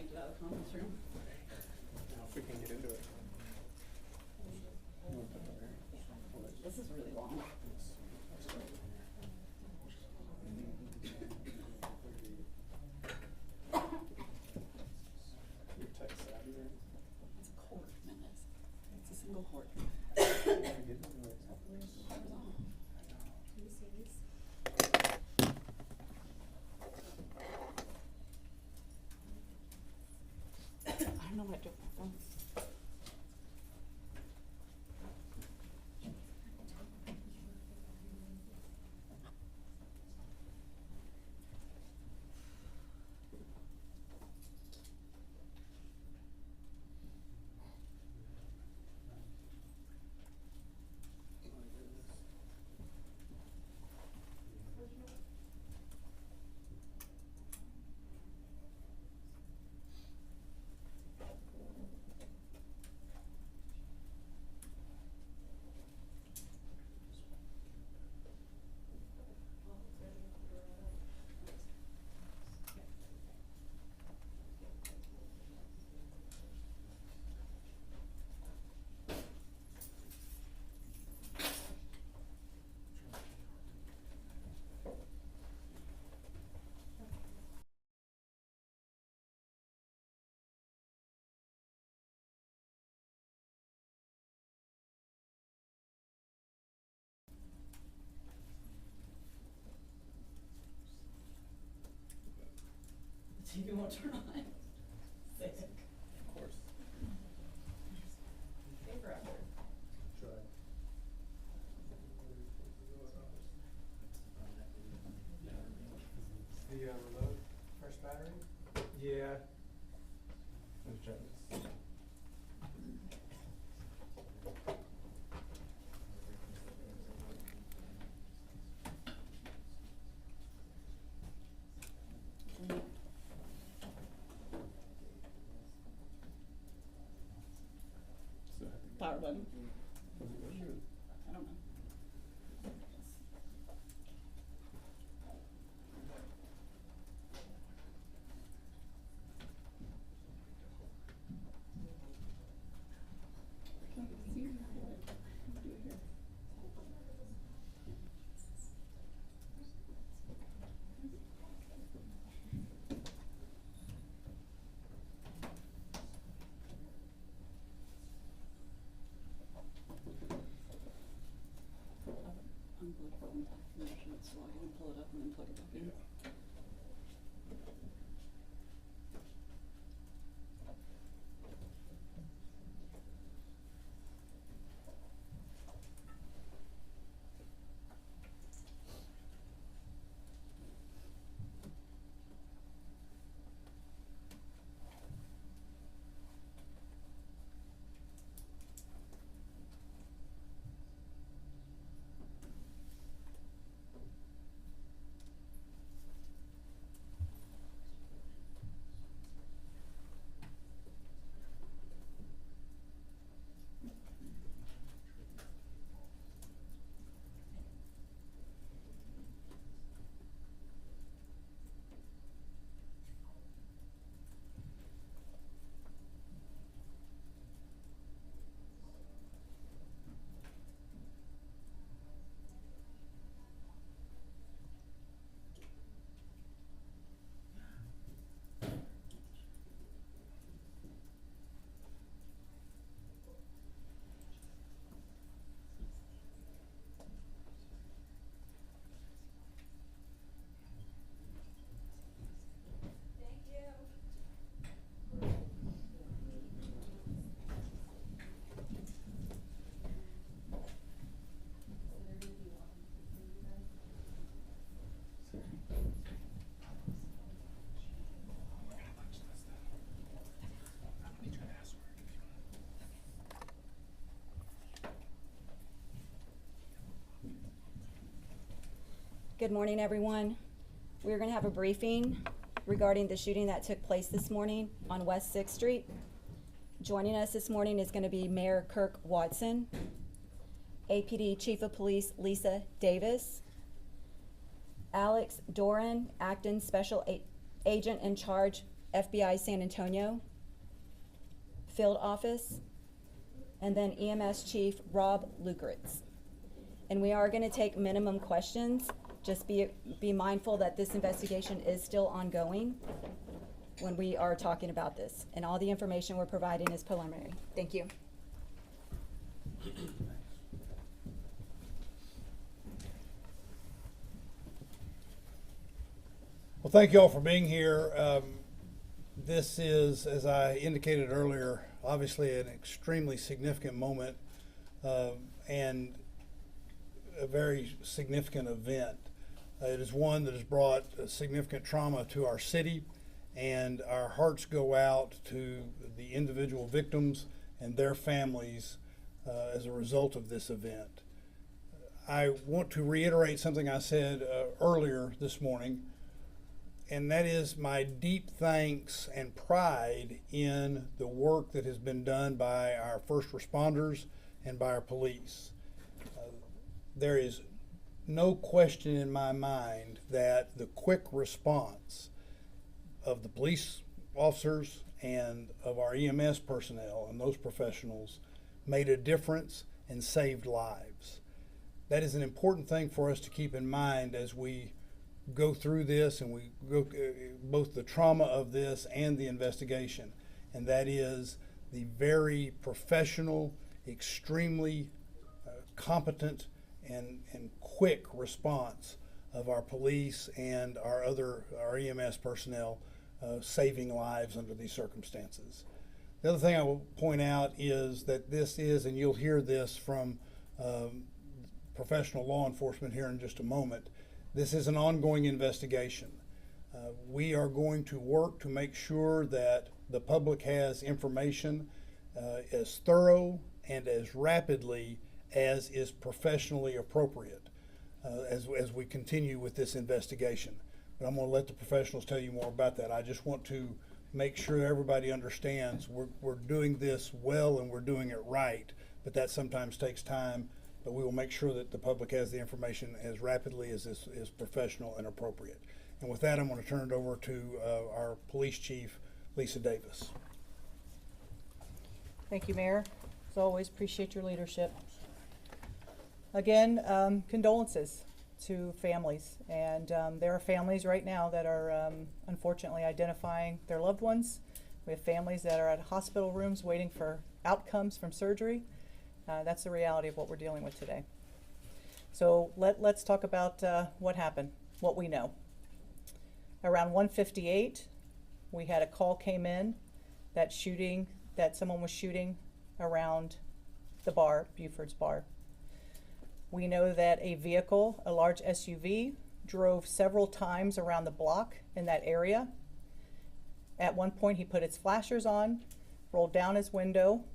make it out of the conference room. Now, if we can get into it. This is really long. You're tech savvy, right? It's a cord, minutes. It's a single cord. I don't know what to do with my phone. The TV won't turn on. Sick. Of course. Paper after. The remote, fresh battery? Yeah. Let's try this. Power button. Was it really good? I don't know. Unplug it and make sure it's logged in, pull it up and then plug it back in. Good morning, everyone. We're going to have a briefing regarding the shooting that took place this morning on West 6th Street. Joining us this morning is going to be Mayor Kirk Watson, APD Chief of Police Lisa Davis, Alex Doran, Acting Special Agent in Charge FBI San Antonio Field Office, and then EMS Chief Rob Lukritz. And we are going to take minimum questions. Just be mindful that this investigation is still ongoing when we are talking about this. And all the information we're providing is preliminary. Thank you. Well, thank you all for being here. This is, as I indicated earlier, obviously an extremely significant moment and a very significant event. It is one that has brought significant trauma to our city, and our hearts go out to the individual victims and their families as a result of this event. I want to reiterate something I said earlier this morning, and that is my deep thanks and pride in the work that has been done by our first responders and by our police. There is no question in my mind that the quick response of the police officers and of our EMS personnel and those professionals made a difference and saved lives. That is an important thing for us to keep in mind as we go through this and we go both the trauma of this and the investigation, and that is the very professional, extremely competent and quick response of our police and our EMS personnel saving lives under these circumstances. The other thing I will point out is that this is, and you'll hear this from professional law enforcement here in just a moment, this is an ongoing investigation. We are going to work to make sure that the public has information as thorough and as rapidly as is professionally appropriate as we continue with this investigation. But I'm going to let the professionals tell you more about that. I just want to make sure everybody understands we're doing this well and we're doing it right, but that sometimes takes time. But we will make sure that the public has the information as rapidly as is professional and appropriate. And with that, I'm going to turn it over to our police chief, Lisa Davis. Thank you, Mayor. As always, appreciate your leadership. Again, condolences to families. And there are families right now that are unfortunately identifying their loved ones. We have families that are at hospital rooms waiting for outcomes from surgery. That's the reality of what we're dealing with today. So let's talk about what happened, what we know. Around 1:58, we had a call came in that someone was shooting around the bar, Buford's bar. We know that a vehicle, a large SUV, drove several times around the block in that area. At one point, he put its flashers on, rolled down his window,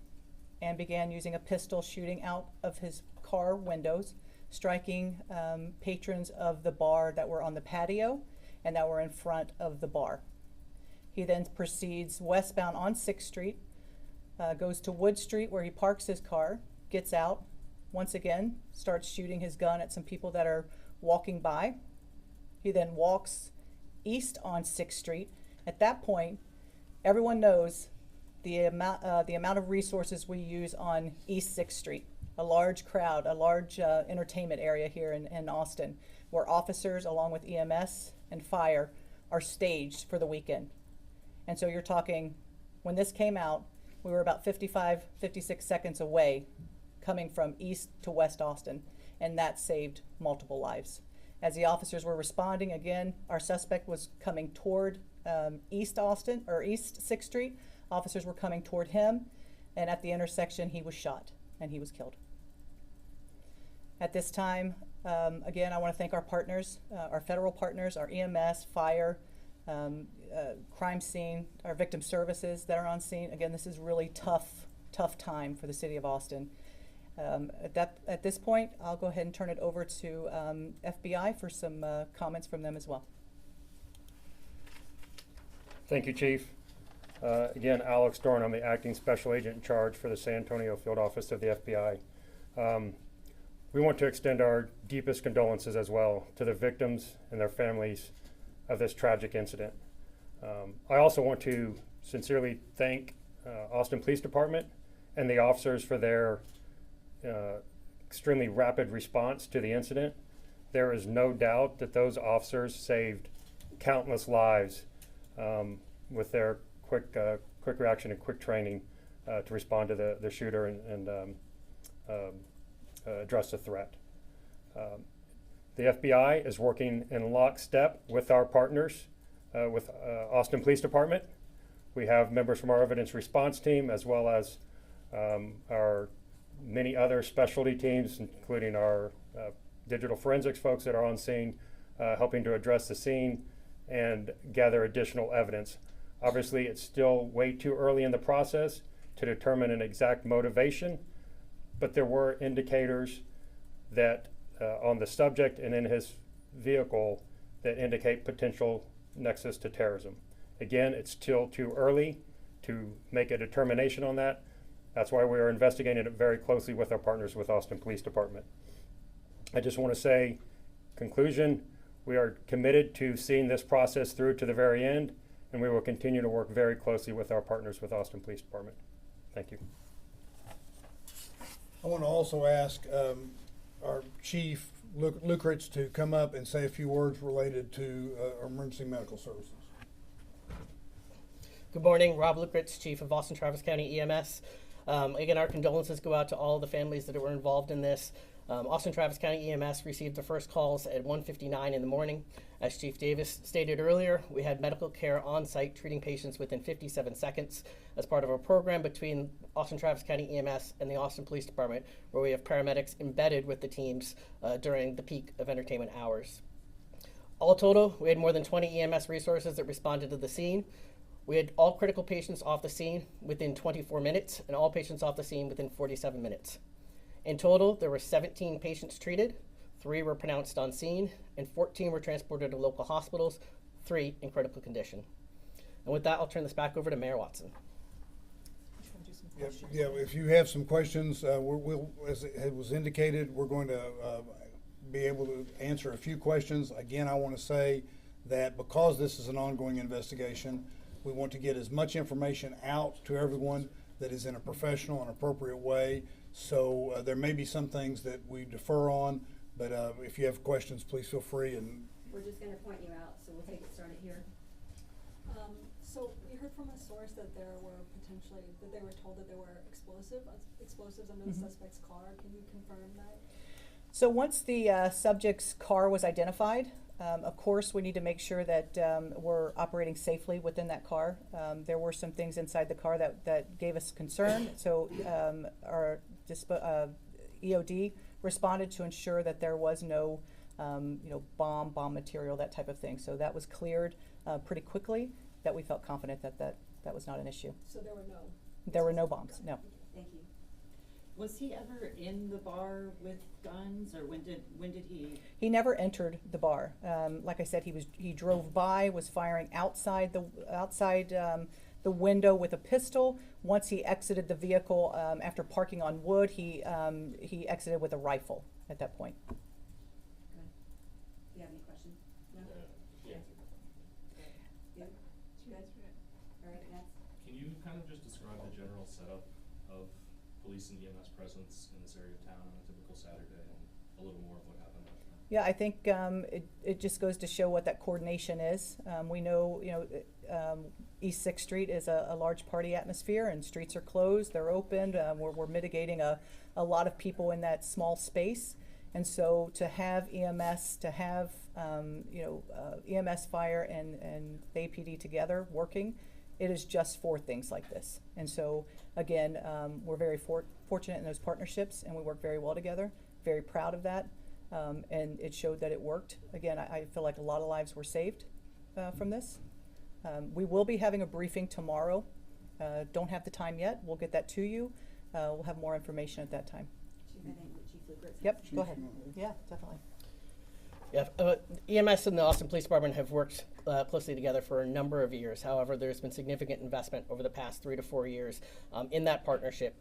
and began using a pistol shooting out of his car windows, striking patrons of the bar that were on the patio and that were in front of the bar. He then proceeds westbound on 6th Street, goes to Wood Street where he parks his car, gets out, once again starts shooting his gun at some people that are walking by. He then walks east on 6th Street. At that point, everyone knows the amount of resources we use on East 6th Street, a large crowd, a large entertainment area here in Austin, where officers along with EMS and fire are staged for the weekend. And so you're talking, when this came out, we were about 55, 56 seconds away coming from east to west Austin, and that saved multiple lives. As the officers were responding, again, our suspect was coming toward East Austin, or East 6th Street. Officers were coming toward him, and at the intersection, he was shot, and he was killed. At this time, again, I want to thank our partners, our federal partners, our EMS, fire, crime scene, our victim services that are on scene. Again, this is really tough time for the city of Austin. At this point, I'll go ahead and turn it over to FBI for some comments from them as well. Thank you, Chief. Again, Alex Dorn, I'm the Acting Special Agent in charge for the San Antonio Field Office of the FBI. We want to extend our deepest condolences as well to the victims and their families of this tragic incident. I also want to sincerely thank Austin Police Department and the officers for their extremely rapid response to the incident. There is no doubt that those officers saved countless lives with their quick reaction and quick training to respond to the shooter and address the threat. The FBI is working in lockstep with our partners, with Austin Police Department. We have members from our evidence response team, as well as our many other specialty teams, including our digital forensics folks that are on scene, helping to address the scene and gather additional evidence. Obviously, it's still way too early in the process to determine an exact motivation, but there were indicators that on the subject and in his vehicle that indicate potential nexus to terrorism. Again, it's still too early to make a determination on that. That's why we are investigating it very closely with our partners with Austin Police Department. I just want to say, conclusion, we are committed to seeing this process through to the very end, and we will continue to work very closely with our partners with Austin Police Department. Thank you. I want to also ask our chief, Lucritz, to come up and say a few words related to emergency medical services. Good morning, Rob Lucritz, Chief of Austin Travis County EMS. Again, our condolences go out to all the families that were involved in this. Austin Travis County EMS received the first calls at 1:59 in the morning. As Chief Davis stated earlier, we had medical care on site treating patients within 57 seconds as part of a program between Austin Travis County EMS and the Austin Police Department, where we have paramedics embedded with the teams during the peak of entertainment hours. All total, we had more than 20 EMS resources that responded to the scene. We had all critical patients off the scene within 24 minutes and all patients off the scene within 47 minutes. In total, there were 17 patients treated, 3 were pronounced on scene, and 14 were transported to local hospitals, 3 in critical condition. And with that, I'll turn this back over to Mayor Watson. Yeah, if you have some questions, we'll, as it was indicated, we're going to be able to answer a few questions. Again, I want to say that because this is an ongoing investigation, we want to get as much information out to everyone that is in a professional and appropriate way. So there may be some things that we defer on, but if you have questions, please feel free. And We're just going to point you out, so we'll take it started here. So we heard from a source that there were that they were told that there were explosives under the suspect's car. Can you confirm that? So once the subject's car was identified, of course, we need to make sure that we're operating safely within that car. There were some things inside the car that gave us concern. So our EOD responded to ensure that there was no bomb material, that type of thing. So that was cleared pretty quickly, that we felt confident that was not an issue. So There were no bombs, no. Thank you. Was he ever in the bar with guns, or when did he? He never entered the bar. Like I said, he drove by, was firing outside the window with a pistol. Once he exited the vehicle after parking on Wood, he exited with a rifle at that point. Good. Do you have any questions? No? Yeah. Yeah? Good? All right, next. Can you kind of just describe the general setup of police and EMS presence in this area of town on a typical Saturday, and a little more of what happened last night? Yeah, I think it just goes to show what that coordination is. We know, East 6th Street is a large party atmosphere, and streets are closed, they're opened. We're mitigating a lot of people in that small space. And so to have EMS, to have EMS, fire, and the APD together working, it is just for things like this. And so again, we're very fortunate in those partnerships, and we work very well together. Very proud of that, and it showed that it worked. Again, I feel like a lot of lives were saved from this. We will be having a briefing tomorrow. Don't have the time yet. We'll get that to you. We'll have more information at that time. Chief, I think Chief Lucretz. Yep, go ahead. Yeah, definitely. Yeah, EMS and the Austin Police Department have worked closely together for a number of years. However, there's been significant investment over the past 3 to 4 years in that partnership,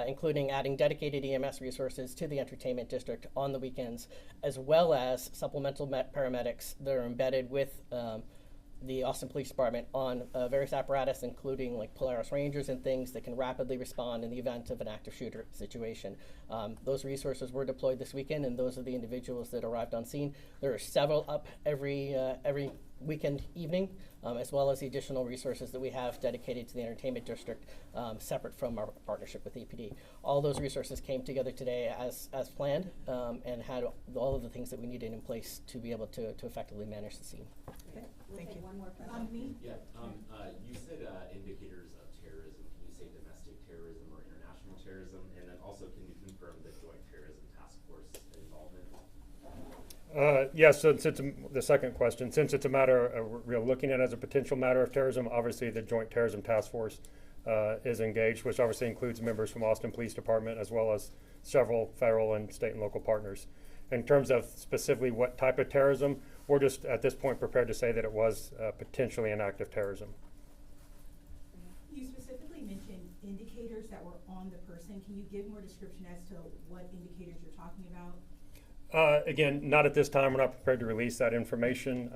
including adding dedicated EMS resources to the entertainment district on the weekends, as well as supplemental paramedics that are embedded with the Austin Police Department on various apparatus, including like Polaris Rangers and things that can rapidly respond in the event of an active shooter situation. Those resources were deployed this weekend, and those are the individuals that arrived on scene. There are several up every weekend evening, as well as the additional resources that we have dedicated to the entertainment district, separate from our partnership with EPD. All those resources came together today as planned, and had all of the things that we needed in place to be able to effectively manage the scene. Okay, we'll Thank take you. one more question. Yeah, you said indicators of terrorism. Can you say domestic terrorism or international terrorism? And then also, can you confirm the Joint Terrorism Task Force involvement? Yes, so since the second question, since it's a matter we're looking at as a potential matter of terrorism, obviously the Joint Terrorism Task Force is engaged, which obviously includes members from Austin Police Department as well as several federal and state and local partners. In terms of specifically what type of terrorism, we're just at this point prepared to say that it was potentially an act of terrorism. You specifically mentioned indicators that were on the person. Can you give more description as to what indicators you're talking about? Again, not at this time. We're not prepared to release that information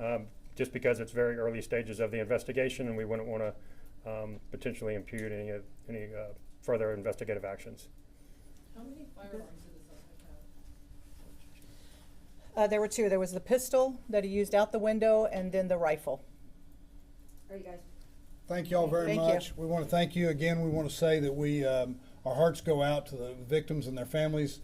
just because it's very early stages of the investigation, and we wouldn't want to potentially impute any further investigative actions. How many firearms did the suspect have? There were two. There was the pistol that he used out the window, and then the rifle. Are you guys? Thank you all very Thank you. much. We want to thank you again. We want to say that we our hearts go out to the victims and their families,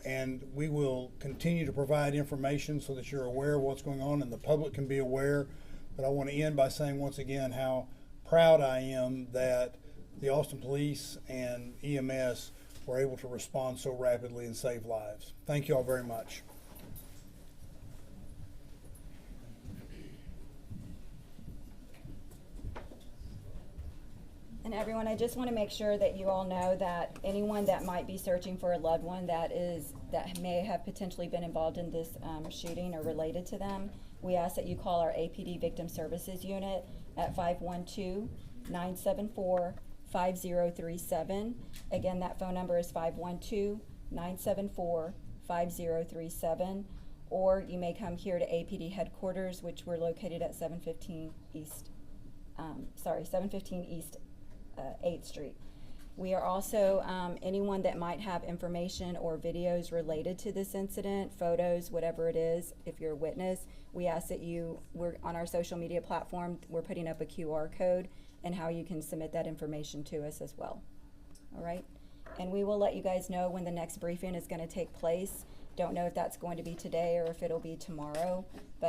and we will continue to provide information so that you're aware of what's going on and the public can be aware. But I want to end by saying once again how proud I am that the Austin Police and EMS were able to respond so rapidly and save lives. Thank you all very much. And everyone, I just want to make sure that you all know that anyone that might be searching for a loved one that may have potentially been involved in this shooting or related to them, we ask that you call our APD Victim Services Unit at 512-974-5037. Again, that phone number is 512-974-5037. Or you may come here to APD headquarters, which we're located at 715 East 8th Street. We are also, anyone that might have information or videos related to this incident, photos, whatever it is, if you're a witness, we ask that we're on our social media platform, we're putting up a QR code and how you can submit that information to us as well. All right? And we will let you guys know when the next briefing is going to take place. Don't know if that's going to be today or if it'll be tomorrow, but